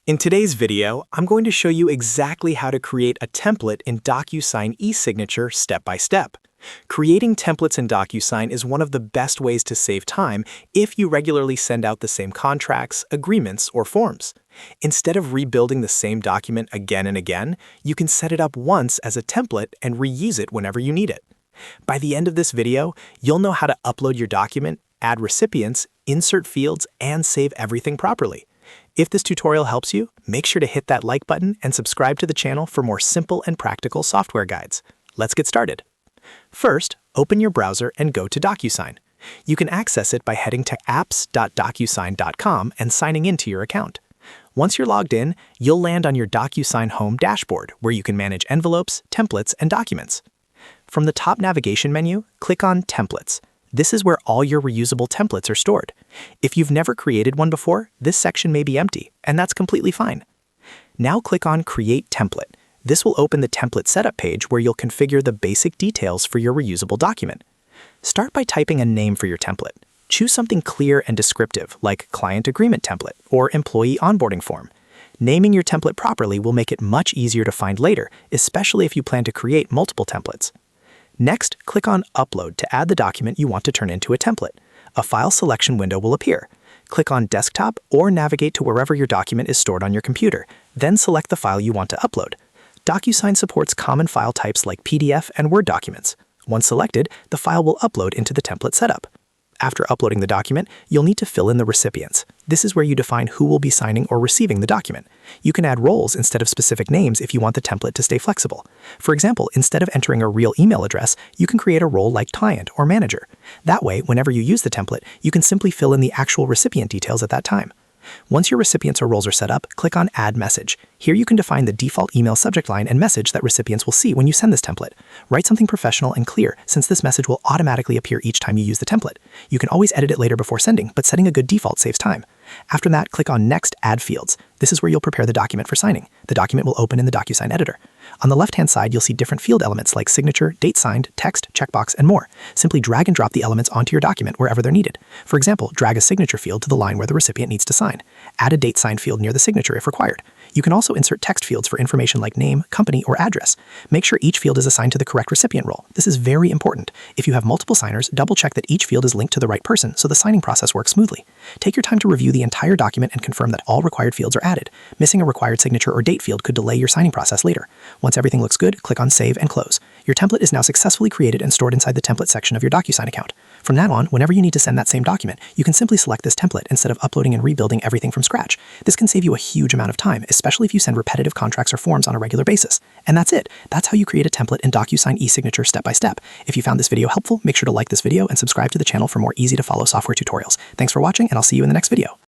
In today's video, I'm going to show you exactly how to create a template in DocuSign e-signature step by step. Creating templates in DocuSign is one of the best ways to save time if you regularly send out the same contracts, agreements, or forms. Instead of rebuilding the same document again and again, you can set it up once as a template and reuse it whenever you need it. By the end of this video, you'll know how to upload your document, add recipients, insert fields, and save everything properly. If this tutorial helps you, make sure to hit that like button and subscribe to the channel for more simple and practical software guides. Let's get started. First, open your browser and go to DocuSign. You can access it by heading to apps.docusign.com and signing into your account. Once you're logged in, you'll land on your DocuSign home dashboard where you can manage envelopes, templates, and documents. From the top navigation menu, click on Templates. This is where all your reusable templates are stored. If you've never created one before, this section may be empty, and that's completely fine. Now click on Create Template. This will open the template setup page where you'll configure the basic details for your reusable document. Start by typing a name for your template. Choose something clear and descriptive, like Client Agreement Template or Employee Onboarding Form. Naming your template properly will make it much easier to find later, especially if you plan to create multiple templates. Next, click on Upload to add the document you want to turn into a template. A file selection window will appear. Click on Desktop or navigate to wherever your document is stored on your computer. Then select the file you want to upload. DocuSign supports common file types like PDF and Word documents. Once selected, the file will upload into the template setup. After uploading the document, you'll need to fill in the recipients. This is where you define who will be signing or receiving the document. You can add roles instead of specific names if you want the template to stay flexible. For example, instead of entering a real email address, you can create a role like client or manager. That way, whenever you use the template, you can simply fill in the actual recipient details at that time. Once your recipients or roles are set up, click on Add Message. Here you can define the default email subject line and message that recipients will see when you send this template. Write something professional and clear, since this message will automatically appear each time you use the template. You can always edit it later before sending, but setting a good default saves time. After that, click on Next, Add Fields. This is where you'll prepare the document for signing. The document will open in the DocuSign editor. On the left-hand side, you'll see different field elements like signature, date signed, text, checkbox, and more. Simply drag and drop the elements onto your document wherever they're needed. For example, drag a signature field to the line where the recipient needs to sign. Add a date signed field near the signature if required. You can also insert text fields for information like name, company, or address. Make sure each field is assigned to the correct recipient role. This is very important. If you have multiple signers, double-check that each field is linked to the right person so the signing process works smoothly. Take your time to review the entire document and confirm that all required fields are added. Missing a required signature or date field could delay your signing process later. Once everything looks good, click on Save and Close. Your template is now successfully created and stored inside the template section of your DocuSign account. From now on, whenever you need to send that same document, you can simply select this template instead of uploading and rebuilding everything from scratch. This can save you a huge amount of time, especially if you send repetitive contracts or forms on a regular basis. And that's it. That's how you create a template in DocuSign e-signature step by step. If you found this video helpful, make sure to like this video and subscribe to the channel for more easy to follow software tutorials. Thanks for watching, and I'll see you in the next video.